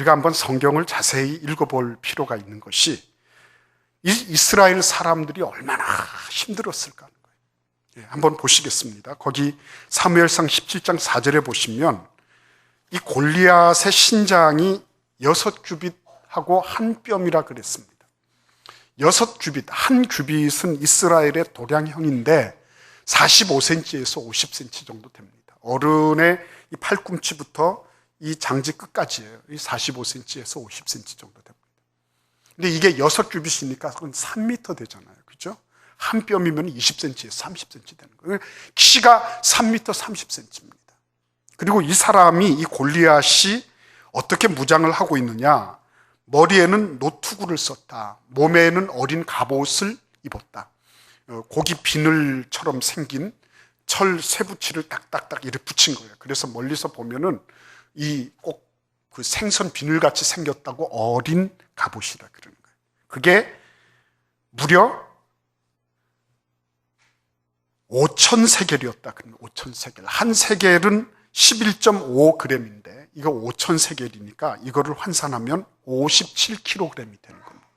우리가 한번 성경을 자세히 읽어볼 필요가 있는 것이 이스라엘 사람들이 얼마나 힘들었을까 하는 거예요. 한번 보시겠습니다. 거기 사무엘상 17장 4절에 보시면 이 골리앗의 신장이 6규빗하고 한 뼘이라 그랬습니다. 6규빗, 한 규빗은 이스라엘의 도량형인데 45cm에서 50cm 정도 됩니다. 어른의 이 팔꿈치부터 이 장지 끝까지예요. 이 45cm에서 50cm 정도 됩니다. 근데 이게 6규빗이니까 그건 3m 되잖아요. 그죠? 한 뼘이면 20cm에서 30cm 되는 거예요. 키가 3m 30cm입니다. 그리고 이 사람이, 이 골리앗이 어떻게 무장을 하고 있느냐? 머리에는 노투구를 썼다. 몸에는 어린 갑옷을 입었다. 고기 비늘처럼 생긴 철 쇠붙이를 딱딱딱 이렇게 붙인 거예요. 그래서 멀리서 보면은 이 꼭 그 생선 비늘같이 생겼다고 어린 갑옷이라 그러는 거예요. 그게 무려 5,000세겔이었다. 5,000세겔. 한 세겔은 11.5g인데 이거 5,000세겔이니까 이거를 환산하면 57kg이 되는 겁니다.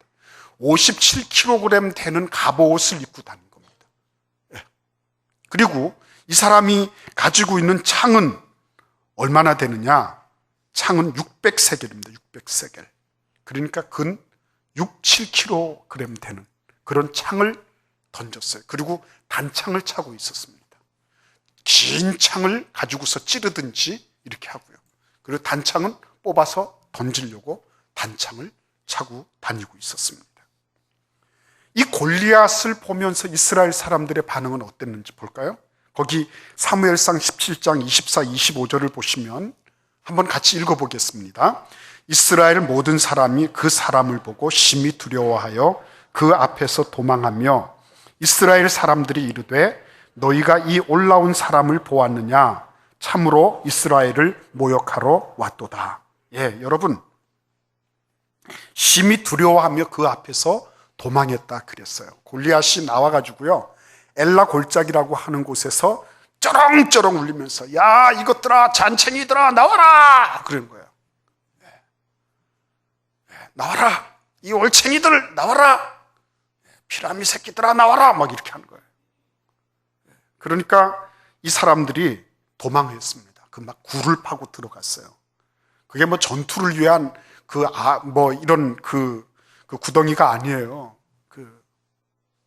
57kg 되는 갑옷을 입고 다닌 겁니다. 그리고 이 사람이 가지고 있는 창은 얼마나 되느냐? 창은 600세겔입니다. 600세겔. 그러니까 근 6, 7kg 되는 그런 창을 던졌어요. 그리고 단창을 차고 있었습니다. 긴 창을 가지고서 찌르든지 이렇게 하고요. 그리고 단창은 뽑아서 던지려고 단창을 차고 다니고 있었습니다. 이 골리앗을 보면서 이스라엘 사람들의 반응은 어땠는지 볼까요? 거기 사무엘상 17장 24, 25절을 보시면 한번 같이 읽어보겠습니다. 이스라엘 모든 사람이 그 사람을 보고 심히 두려워하여 그 앞에서 도망하며 이스라엘 사람들이 이르되 너희가 이 올라온 사람을 보았느냐? 참으로 이스라엘을 모욕하러 왔도다. 예, 여러분, 심히 두려워하며 그 앞에서 도망했다 그랬어요. 골리앗이 나와가지고요, 엘라 골짜기라고 하는 곳에서 쩌렁쩌렁 울리면서 야, 이것들아, 잔챙이들아, 나와라! 그러는 거예요. 나와라! 이 올챙이들 나와라! 피라미 새끼들아, 나와라! 막 이렇게 하는 거예요. 그러니까 이 사람들이 도망했습니다. 그 막 굴을 파고 들어갔어요. 그게 뭐 전투를 위한 이런 구덩이가 아니에요.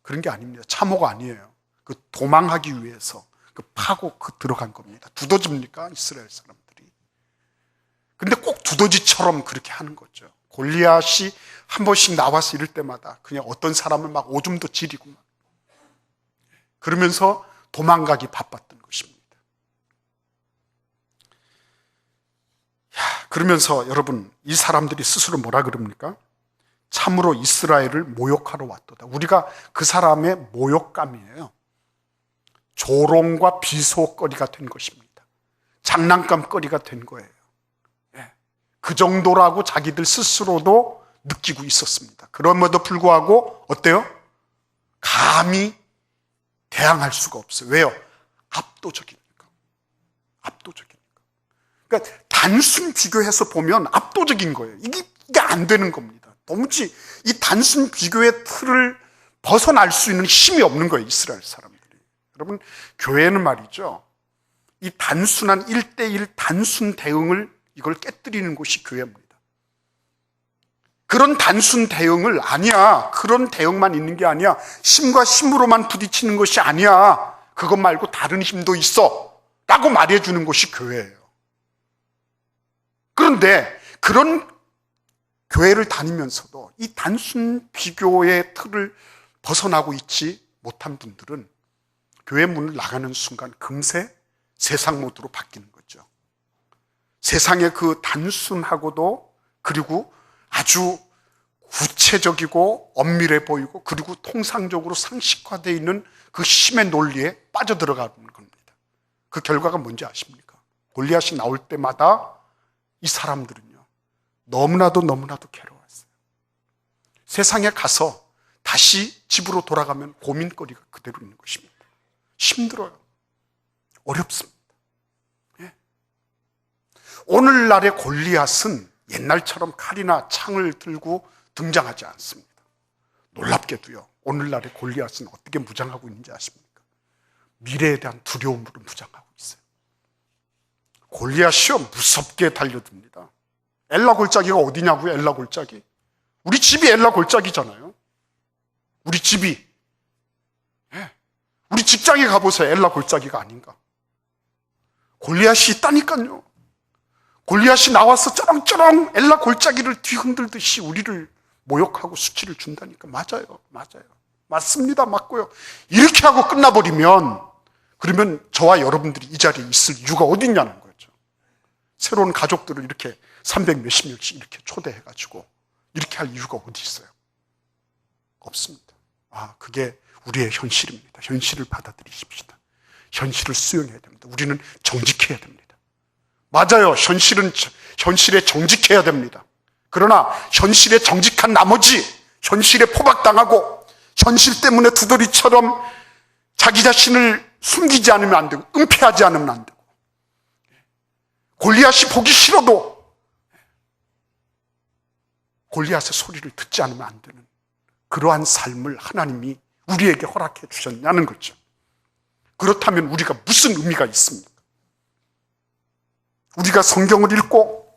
그런 게 아닙니다. 참호가 아니에요. 그 도망하기 위해서 파고 들어간 겁니다. 두더지입니까? 이스라엘 사람들이. 근데 꼭 두더지처럼 그렇게 하는 거죠. 골리앗이 한 번씩 나와서 이럴 때마다 그냥 어떤 사람은 막 오줌도 지리고 막 그러면서 도망가기 바빴던 것입니다. 그러면서 여러분, 이 사람들이 스스로 뭐라 그럽니까? 참으로 이스라엘을 모욕하러 왔도다. 우리가 그 사람의 모욕감이에요. 조롱과 비속거리가 된 것입니다. 장난감거리가 된 거예요. 그 정도라고 자기들 스스로도 느끼고 있었습니다. 그럼에도 불구하고 어때요? 감히 대항할 수가 없어요. 왜요? 압도적이니까. 압도적이니까. 그러니까 단순 비교해서 보면 압도적인 거예요. 이게 안 되는 겁니다. 도무지 이 단순 비교의 틀을 벗어날 수 있는 힘이 없는 거예요, 이스라엘 사람들이. 여러분, 교회는 말이죠, 이 단순한 1대1 단순 대응을 이걸 깨뜨리는 곳이 교회입니다. 그런 단순 대응을 아니야. 그런 대응만 있는 게 아니야. 힘과 힘으로만 부딪히는 것이 아니야. 그것 말고 다른 힘도 있어. 라고 말해주는 것이 교회예요. 그런데 그런 교회를 다니면서도 이 단순 비교의 틀을 벗어나고 있지 못한 분들은 교회 문을 나가는 순간 금세 세상 모드로 바뀌는 거죠. 세상의 그 단순하고도 그리고 아주 구체적이고 엄밀해 보이고 그리고 통상적으로 상식화되어 있는 그 힘의 논리에 빠져들어가는 겁니다. 그 결과가 뭔지 아십니까? 골리앗이 나올 때마다 이 사람들은요, 너무나도 괴로웠어요. 세상에 가서 다시 집으로 돌아가면 고민거리가 그대로 있는 것입니다. 힘들어요. 어렵습니다. 예. 오늘날의 골리앗은 옛날처럼 칼이나 창을 들고 등장하지 않습니다. 놀랍게도요, 오늘날의 골리앗은 어떻게 무장하고 있는지 아십니까? 미래에 대한 두려움으로 무장하고 있어요. 골리앗이요, 무섭게 달려듭니다. 엘라 골짜기가 어디냐고요? 엘라 골짜기. 우리 집이 엘라 골짜기잖아요. 우리 집이. 네. 우리 직장에 가보세요. 엘라 골짜기가 아닌가. 골리앗이 있다니까요. 골리앗이 나와서 쩌렁쩌렁 엘라 골짜기를 뒤흔들듯이 우리를 모욕하고 수치를 준다니까. 맞아요. 맞습니다. 맞고요. 이렇게 하고 끝나버리면, 그러면 저와 여러분들이 이 자리에 있을 이유가 어디 있냐는 거죠. 새로운 가족들을 이렇게 300 몇십 명씩 이렇게 초대해가지고 이렇게 할 이유가 어디 있어요? 없습니다. 그게 우리의 현실입니다. 현실을 받아들이십시다. 현실을 수용해야 됩니다. 우리는 정직해야 됩니다. 맞아요. 현실에 정직해야 됩니다. 그러나 현실에 정직한 나머지 현실에 포박당하고 현실 때문에 두더리처럼 자기 자신을 숨기지 않으면 안 되고 은폐하지 않으면 안 되고 골리앗이 보기 싫어도 골리앗의 소리를 듣지 않으면 안 되는 그러한 삶을 하나님이 우리에게 허락해 주셨냐는 거죠. 그렇다면 우리가 무슨 의미가 있습니까? 우리가 성경을 읽고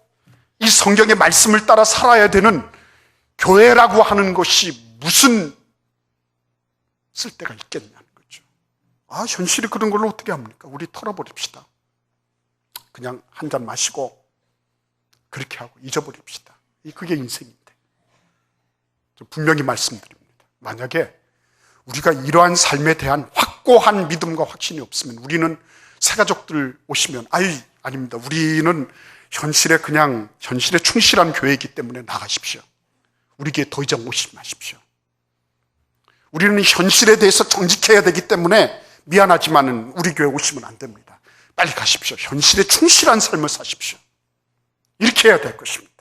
이 성경의 말씀을 따라 살아야 되는 교회라고 하는 것이 무슨 쓸데가 있겠냐는 거죠. 현실이 그런 걸로 어떻게 합니까? 우리 털어버립시다. 그냥 한 잔 마시고 그렇게 하고 잊어버립시다. 그게 인생인데. 분명히 말씀드립니다. 만약에 우리가 이러한 삶에 대한 확고한 믿음과 확신이 없으면 우리는 새가족들 오시면 아닙니다. 우리는 현실에 충실한 교회이기 때문에 나가십시오. 우리 교회 더 이상 오시지 마십시오. 우리는 현실에 대해서 정직해야 되기 때문에 미안하지만은 우리 교회 오시면 안 됩니다. 빨리 가십시오. 현실에 충실한 삶을 사십시오. 이렇게 해야 될 것입니다.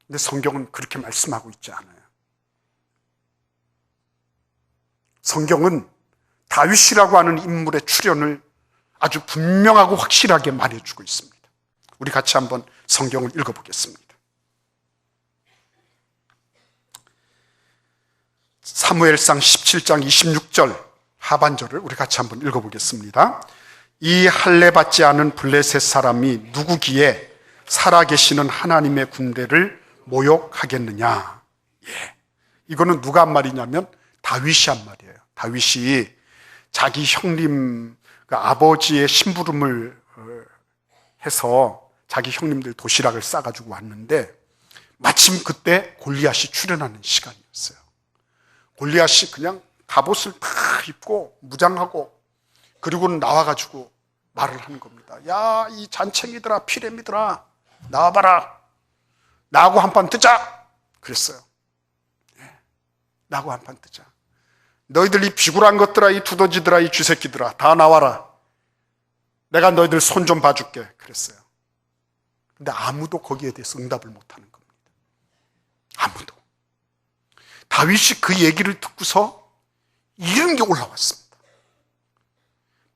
근데 성경은 그렇게 말씀하고 있지 않아요. 성경은 다윗이라고 하는 인물의 출현을 아주 분명하고 확실하게 말해주고 있습니다. 우리 같이 한번 성경을 읽어보겠습니다. 사무엘상 17장 26절 하반절을 우리 같이 한번 읽어보겠습니다. 이 할례 받지 않은 블레셋 사람이 누구기에 살아계시는 하나님의 군대를 모욕하겠느냐. 이거는 누가 한 말이냐면 다윗이 한 말이에요. 다윗이 자기 형님, 아버지의 심부름을 해서 자기 형님들 도시락을 싸가지고 왔는데 마침 그때 골리앗이 출현하는 시간이었어요. 골리앗이 그냥 갑옷을 다 입고 무장하고 그리고는 나와가지고 말을 하는 겁니다. 야, 이 잔챙이들아, 피레미들아, 나와봐라. 나하고 한판 뜨자. 그랬어요. 나하고 한판 뜨자. 너희들 이 비굴한 것들아, 이 두더지들아, 이 쥐새끼들아, 다 나와라. 내가 너희들 손 좀 봐줄게. 그랬어요. 근데 아무도 거기에 대해서 응답을 못하는 겁니다. 아무도. 다윗이 그 얘기를 듣고서 이런 게 올라왔습니다.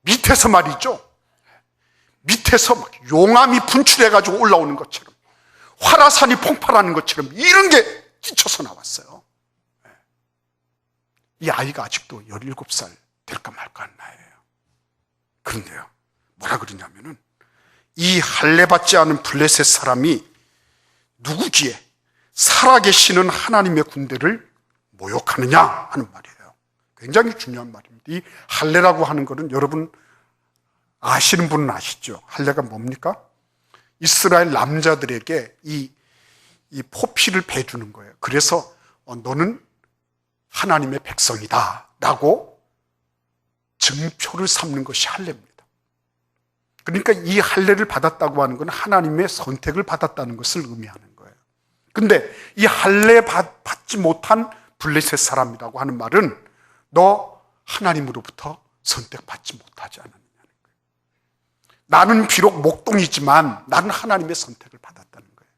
밑에서 말이죠. 밑에서 막 용암이 분출해가지고 올라오는 것처럼 화라산이 폭발하는 것처럼 이런 게 찢쳐서 나왔어요. 이 아이가 아직도 17살 될까 말까 한 나이에요. 그런데요, 뭐라 그러냐면은 이 할례 받지 않은 블레셋 사람이 누구기에 살아계시는 하나님의 군대를 모욕하느냐 하는 말이에요. 굉장히 중요한 말입니다. 이 할례라고 하는 것은 여러분 아시는 분은 아시죠? 할례가 뭡니까? 이스라엘 남자들에게 이 포피를 베주는 거예요. 그래서 너는 하나님의 백성이다 라고 증표를 삼는 것이 할례입니다. 그러니까 이 할례를 받았다고 하는 건 하나님의 선택을 받았다는 것을 의미하는 거예요. 근데 이 할례 받지 못한 블레셋 사람이라고 하는 말은 너 하나님으로부터 선택받지 못하지 않았느냐는 거예요. 나는 비록 목동이지만 나는 하나님의 선택을 받았다는 거예요.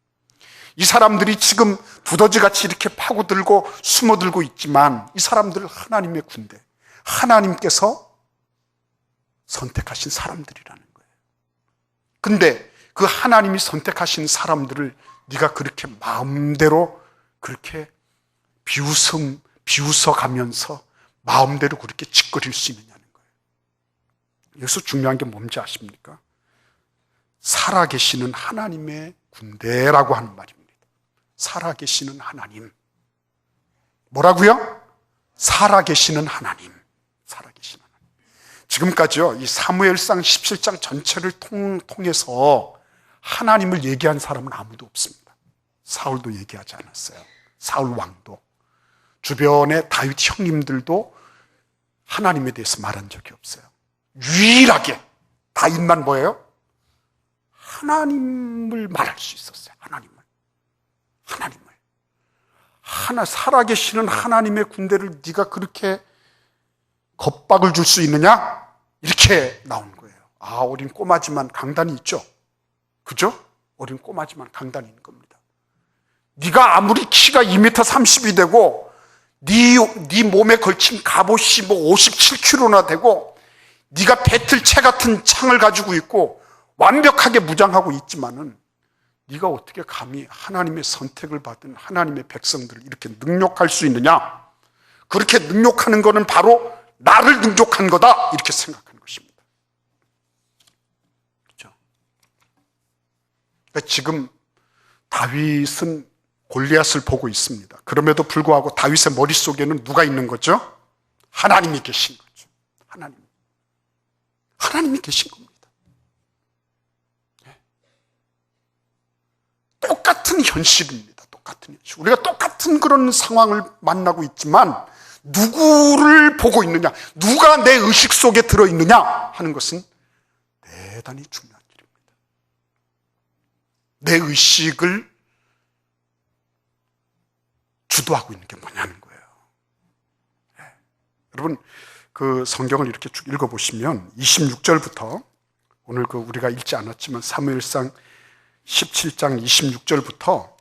이 사람들이 지금 두더지같이 이렇게 파고들고 숨어들고 있지만 이 사람들은 하나님의 군대, 하나님께서 선택하신 사람들이라는 거예요. 근데 그 하나님이 선택하신 사람들을 네가 그렇게 마음대로 그렇게 비웃어 가면서 마음대로 그렇게 짓거릴 수 있느냐는 거예요. 여기서 중요한 게 뭔지 아십니까? 살아계시는 하나님의 군대라고 하는 말입니다. 살아계시는 하나님. 뭐라고요? 살아계시는 하나님. 살아계시는 하나님. 지금까지요, 이 사무엘상 17장 전체를 통해서 하나님을 얘기한 사람은 아무도 없습니다. 사울도 얘기하지 않았어요. 사울 왕도. 주변의 다윗 형님들도 하나님에 대해서 말한 적이 없어요. 유일하게 다윗만 뭐예요? 하나님을 말할 수 있었어요. 하나님을. 살아계시는 하나님의 군대를 네가 그렇게 겁박을 줄 수 있느냐? 이렇게 나온 거예요. 아, 어린 꼬마지만 강단이 있죠. 그죠? 어린 꼬마지만 강단이 있는 겁니다. 네가 아무리 키가 2m 30이 되고 네 몸에 걸친 갑옷이 뭐 57kg나 되고 네가 배틀채 같은 창을 가지고 있고 완벽하게 무장하고 있지만은 네가 어떻게 감히 하나님의 선택을 받은 하나님의 백성들을 이렇게 능욕할 수 있느냐? 그렇게 능욕하는 거는 바로 나를 능욕한 거다, 이렇게 생각하는 것입니다. 그렇죠? 그러니까 지금 다윗은 골리앗을 보고 있습니다. 그럼에도 불구하고 다윗의 머릿속에는 누가 있는 거죠? 하나님이 계신 거죠. 하나님이 계신 겁니다. 똑같은 현실입니다. 똑같은 현실. 우리가 똑같은 그런 상황을 만나고 있지만 누구를 보고 있느냐, 누가 내 의식 속에 들어있느냐 하는 것은 대단히 중요한 일입니다. 내 의식을 주도하고 있는 게 뭐냐는 거예요. 네. 여러분, 그 성경을 이렇게 쭉 읽어보시면 26절부터 오늘 그 우리가 읽지 않았지만 사무엘상 17장 26절부터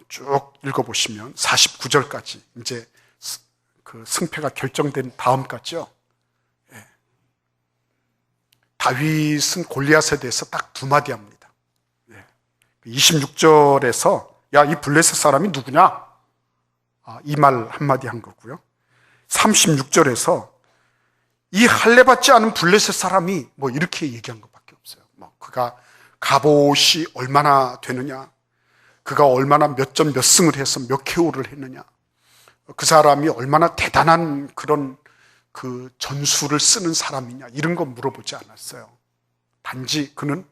쭉 읽어보시면 49절까지 이제 그 승패가 결정된 다음까지요. 예. 다윗은 골리앗에 대해서 딱 두 마디 합니다. 예. 26절에서 야, 이 블레셋 사람이 누구냐? 이 말 한마디 한 거고요. 36절에서 이 할례받지 않은 블레셋 사람이 뭐 이렇게 얘기한 것밖에 없어요. 뭐 그가 갑옷이 얼마나 되느냐, 그가 얼마나 몇 전 몇 승을 해서 몇 쾌호를 했느냐, 그 사람이 얼마나 대단한 그런 그 전술을 쓰는 사람이냐, 이런 거 물어보지 않았어요. 단지 그는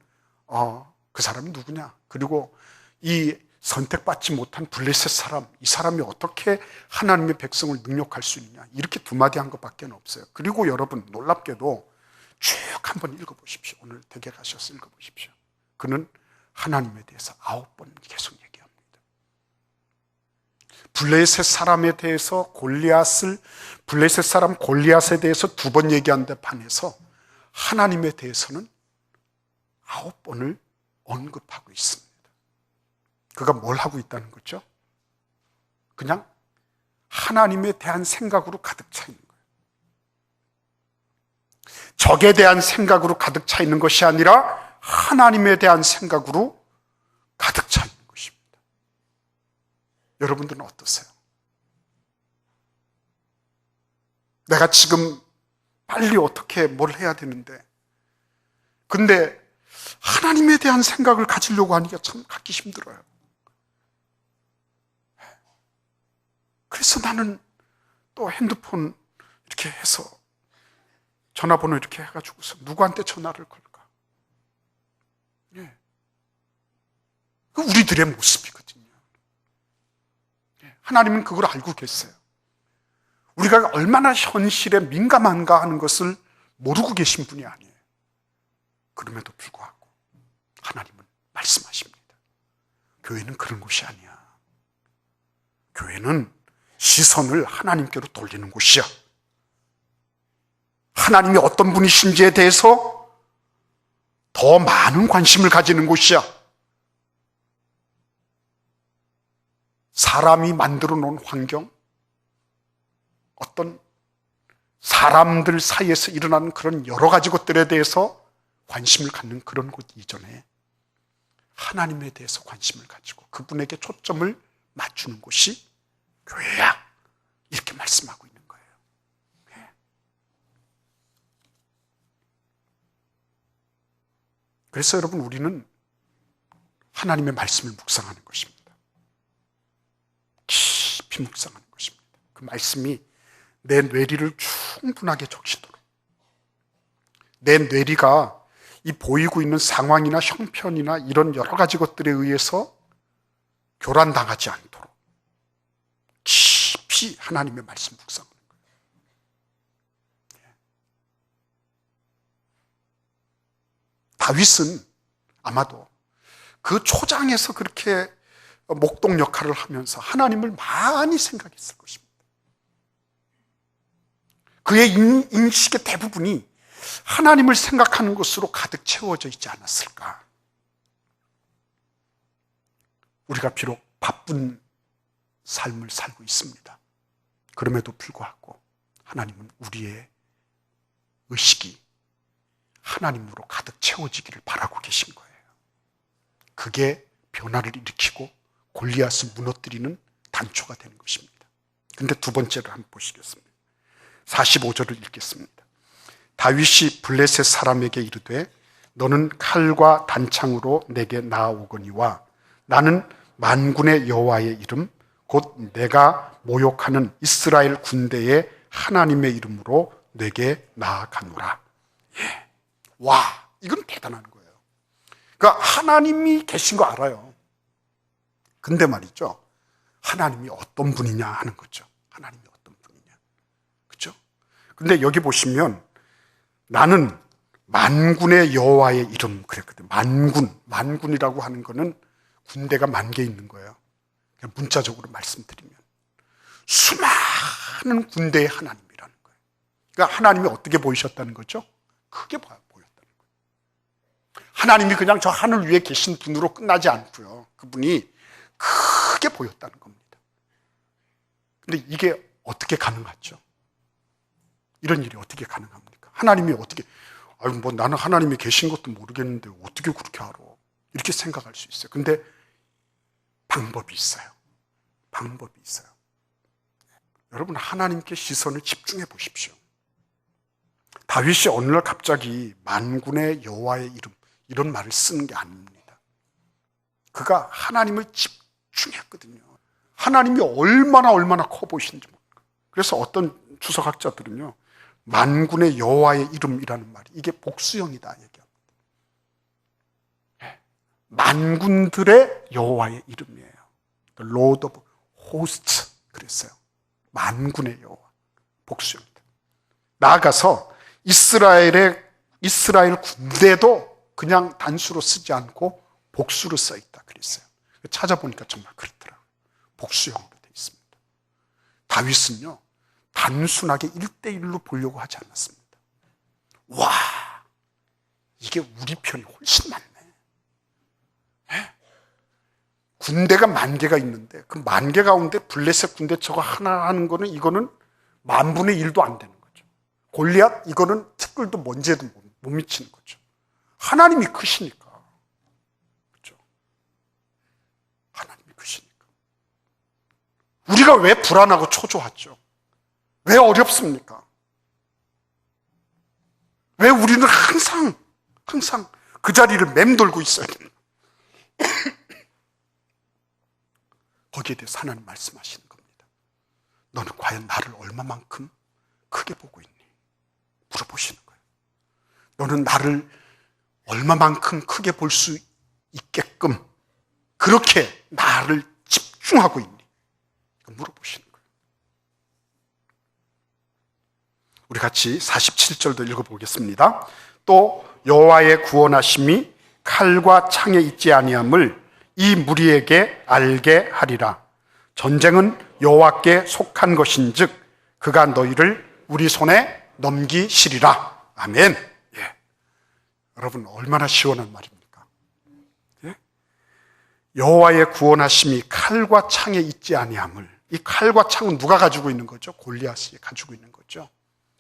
그 사람이 누구냐, 그리고 이 선택받지 못한 블레셋 사람, 이 사람이 어떻게 하나님의 백성을 능욕할 수 있느냐, 이렇게 두 마디 한 것밖에 없어요. 그리고 여러분, 놀랍게도 쭉 한번 읽어보십시오. 오늘 댁에 가셔서 읽어보십시오. 그는 하나님에 대해서 9번 계속 얘기합니다. 블레셋 사람에 대해서 블레셋 사람 골리앗에 대해서 2번 얘기하는데 반해서 하나님에 대해서는 9번을 언급하고 있습니다. 그가 뭘 하고 있다는 거죠? 그냥 하나님에 대한 생각으로 가득 차 있는 거예요. 적에 대한 생각으로 가득 차 있는 것이 아니라 하나님에 대한 생각으로 가득 차 있는 것입니다. 여러분들은 어떠세요? 내가 지금 빨리 어떻게 뭘 해야 되는데, 근데 하나님에 대한 생각을 가지려고 하니까 참 갖기 힘들어요. 그래서 나는 또 핸드폰 이렇게 해서 전화번호 이렇게 해가지고서 누구한테 전화를 걸까? 예. 그 우리들의 모습이거든요. 예. 하나님은 그걸 알고 계세요. 우리가 얼마나 현실에 민감한가 하는 것을 모르고 계신 분이 아니에요. 그럼에도 불구하고 하나님은 말씀하십니다. 교회는 그런 곳이 아니야. 교회는 시선을 하나님께로 돌리는 곳이야. 하나님이 어떤 분이신지에 대해서 더 많은 관심을 가지는 곳이야. 사람이 만들어 놓은 환경, 어떤 사람들 사이에서 일어나는 그런 여러 가지 것들에 대해서 관심을 갖는 그런 곳 이전에 하나님에 대해서 관심을 가지고 그분에게 초점을 맞추는 곳이 교회야. 이렇게 말씀하고 있는 거예요. 그래서 여러분, 우리는 하나님의 말씀을 묵상하는 것입니다. 깊이 묵상하는 것입니다. 그 말씀이 내 뇌리를 충분하게 적시도록, 내 뇌리가 이 보이고 있는 상황이나 형편이나 이런 여러 가지 것들에 의해서 교란당하지 않도록 깊이 하나님의 말씀 묵상하는 거예요. 다윗은 아마도 그 초장에서 그렇게 목동 역할을 하면서 하나님을 많이 생각했을 것입니다. 그의 인식의 대부분이 하나님을 생각하는 것으로 가득 채워져 있지 않았을까. 우리가 비록 바쁜 삶을 살고 있습니다. 그럼에도 불구하고 하나님은 우리의 의식이 하나님으로 가득 채워지기를 바라고 계신 거예요. 그게 변화를 일으키고 골리앗을 무너뜨리는 단초가 되는 것입니다. 그런데 두 번째를 한번 보시겠습니다. 45절을 읽겠습니다. 다윗이 블레셋 사람에게 이르되 너는 칼과 단창으로 내게 나아오거니와 나는 만군의 여호와의 이름 곧 내가 모욕하는 이스라엘 군대의 하나님의 이름으로 내게 나아가노라. 예. 와, 이건 대단한 거예요. 그러니까 하나님이 계신 거 알아요. 근데 말이죠, 하나님이 어떤 분이냐 하는 거죠. 하나님이 어떤 분이냐. 그렇죠? 근데 여기 보시면 나는 만군의 여호와의 이름 그랬거든요. 만군이라고 하는 거는 군대가 10,000개 있는 거예요. 그냥 문자적으로 말씀드리면 수많은 군대의 하나님이라는 거예요. 그러니까 하나님이 어떻게 보이셨다는 거죠? 크게 보였다는 거예요. 하나님이 그냥 저 하늘 위에 계신 분으로 끝나지 않고요. 그분이 크게 보였다는 겁니다. 근데 이게 어떻게 가능하죠? 이런 일이 어떻게 가능합니까? 하나님이 어떻게, 뭐 나는 하나님이 계신 것도 모르겠는데 어떻게 그렇게 알아? 이렇게 생각할 수 있어요. 근데 방법이 있어요. 방법이 있어요. 여러분, 하나님께 시선을 집중해 보십시오. 다윗이 어느 날 갑자기 만군의 여호와의 이름 이런 말을 쓰는 게 아닙니다. 그가 하나님을 집중했거든요. 하나님이 얼마나 커 보이시는지 모르겠어요. 그래서 어떤 주석학자들은요, 만군의 여호와의 이름이라는 말이 이게 복수형이다 얘기합니다. 만군들의 여호와의 이름이에요. The Lord of Hosts 그랬어요. 만군의 여호와, 복수형이다. 나아가서 이스라엘 군대도 그냥 단수로 쓰지 않고 복수로 써 있다 그랬어요. 찾아보니까 정말 그렇더라고요. 복수형으로 되어 있습니다. 다윗은요, 단순하게 1대1로 보려고 하지 않았습니다. 와, 이게 우리 편이 훨씬 많네. 네? 군대가 10,000개가 있는데 그 10,000개 가운데 블레셋 군대 저거 하나 하는 거는 이거는 10,000분의 1도 안 되는 거죠. 골리앗 이거는 티끌도 먼지에도 못 미치는 거죠. 하나님이 크시니까. 그렇죠? 하나님이 크시니까. 우리가 왜 불안하고 초조하죠? 왜 어렵습니까? 왜 우리는 항상 그 자리를 맴돌고 있어야 됩니까? 거기에 대해서 하나님 말씀하시는 겁니다. 너는 과연 나를 얼마만큼 크게 보고 있니? 물어보시는 거예요. 너는 나를 얼마만큼 크게 볼 수 있게끔 그렇게 나를 집중하고 있니? 물어보시는 거예요. 우리 같이 47절도 읽어보겠습니다. 또 여호와의 구원하심이 칼과 창에 있지 아니함을 이 무리에게 알게 하리라. 전쟁은 여호와께 속한 것인즉 그가 너희를 우리 손에 넘기시리라. 아멘. 예. 여러분, 얼마나 시원한 말입니까? 예? 여호와의 구원하심이 칼과 창에 있지 아니함을, 이 칼과 창은 누가 가지고 있는 거죠? 골리앗이 가지고 있는 거죠.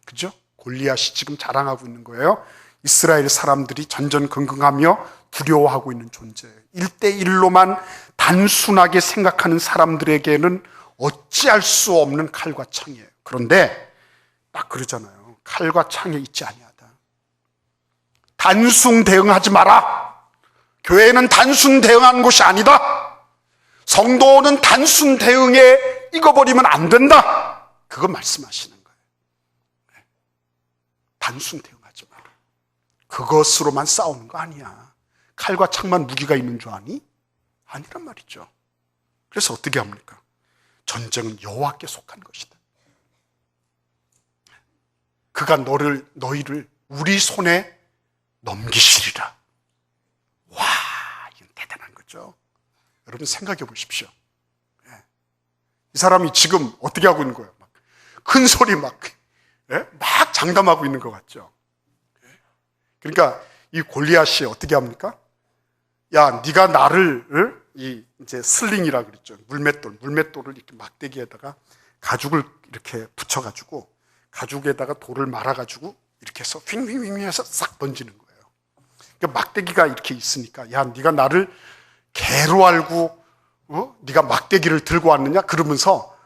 그죠? 골리앗이 지금 자랑하고 있는 거예요. 이스라엘 사람들이 전전긍긍하며 두려워하고 있는 존재예요. 1대1로만 단순하게 생각하는 사람들에게는 어찌할 수 없는 칼과 창이에요. 그런데 딱 그러잖아요. 칼과 창에 있지 아니하다. 단순 대응하지 마라. 교회는 단순 대응하는 곳이 아니다. 성도는 단순 대응에 익어버리면 안 된다. 그거 말씀하시는 거예요. 단순 대응하지 마라. 그것으로만 싸우는 거 아니야. 칼과 창만 무기가 있는 줄 아니? 아니란 말이죠. 그래서 어떻게 합니까? 전쟁은 여호와께 속한 것이다. 그가 너희를 우리 손에 넘기시리라. 와, 이건 대단한 거죠. 여러분 생각해 보십시오. 이 사람이 지금 어떻게 하고 있는 거예요? 큰 소리 막 장담하고 있는 것 같죠. 그러니까 이 골리앗이 어떻게 합니까? 야, 네가 나를 이제 슬링이라 그랬죠. 물맷돌을 이렇게 막대기에다가 가죽을 이렇게 붙여가지고 가죽에다가 돌을 말아가지고 이렇게 해서 휘윙휘윙 해서 싹 던지는 거예요. 그러니까 막대기가 이렇게 있으니까 야, 네가 나를 개로 알고 네가 막대기를 들고 왔느냐? 그러면서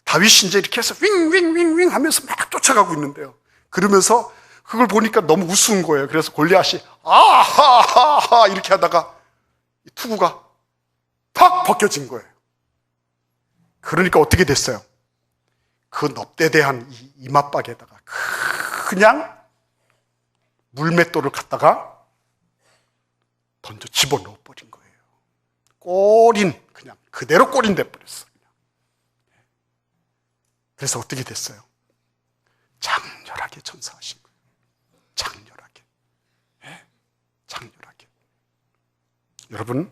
다윗이 이제 이렇게 해서 윙윙윙윙 하면서 막 쫓아가고 있는데요. 그러면서 그걸 보니까 너무 우스운 거예요. 그래서 골리앗이 아하하하 이렇게 하다가 이 투구가 팍 벗겨진 거예요. 그러니까 어떻게 됐어요? 그 넙대대한 이 이맛박에다가 그냥 물맷돌을 갖다가 던져 집어넣어 버린 거예요. 꼬린, 그냥 그대로 꼬린 돼버렸어. 그래서 어떻게 됐어요? 장렬하게 전사하신 거예요. 장렬하게. 장렬하게. 여러분,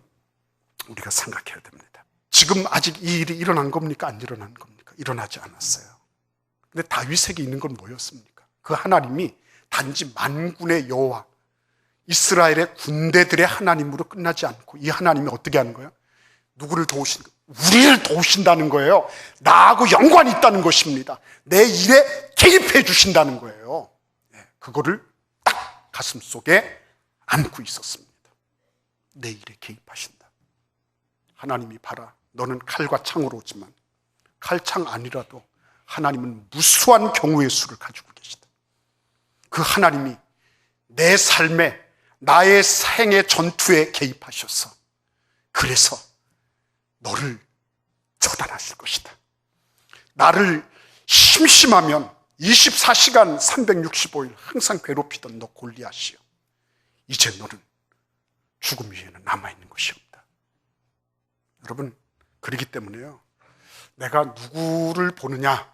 우리가 생각해야 됩니다. 지금 아직 이 일이 일어난 겁니까? 안 일어난 겁니까? 일어나지 않았어요. 근데 다윗에게 있는 건 뭐였습니까? 그 하나님이 단지 만군의 여호와, 이스라엘의 군대들의 하나님으로 끝나지 않고 이 하나님이 어떻게 하는 거예요? 누구를 도우신 거예요? 우리를 도우신다는 거예요. 나하고 연관이 있다는 것입니다. 내 일에 개입해 주신다는 거예요. 그거를 딱 가슴 속에 안고 있었습니다. 내 일에 개입하신다. 하나님이 봐라. 너는 칼과 창으로 오지만 칼창 아니라도 하나님은 무수한 경우의 수를 가지고 계시다. 그 하나님이 내 삶에, 나의 생의 전투에 개입하셔서 그래서 너를 처단하실 것이다. 나를 심심하면 24시간 365일 항상 괴롭히던 너 골리앗이여, 이제 너는 죽음 위에는 남아있는 것이 없다. 여러분, 그렇기 때문에요, 내가 누구를 보느냐,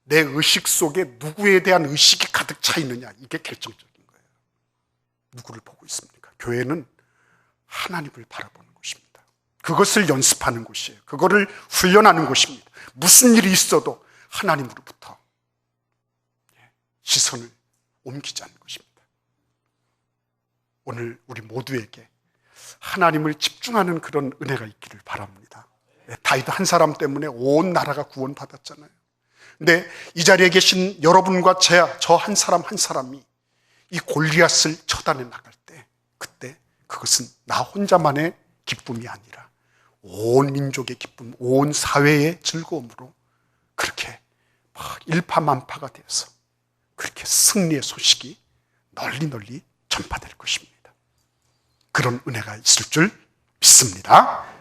내 의식 속에 누구에 대한 의식이 가득 차 있느냐, 이게 결정적인 거예요. 누구를 보고 있습니까? 교회는 하나님을 바라보는 곳입니다. 그것을 연습하는 곳이에요. 그거를 훈련하는 곳입니다. 무슨 일이 있어도 하나님으로부터 시선을 옮기지 않는 것입니다. 오늘 우리 모두에게 하나님을 집중하는 그런 은혜가 있기를 바랍니다. 다윗 한 사람 때문에 온 나라가 구원받았잖아요. 근데 이 자리에 계신 여러분과 저 한 사람 한 사람이 이 골리앗을 처단해 나갈 때, 그때 그것은 나 혼자만의 기쁨이 아니라 온 민족의 기쁨, 온 사회의 즐거움으로 그렇게 막 일파만파가 되어서 그렇게 승리의 소식이 널리 전파될 것입니다. 그런 은혜가 있을 줄 믿습니다.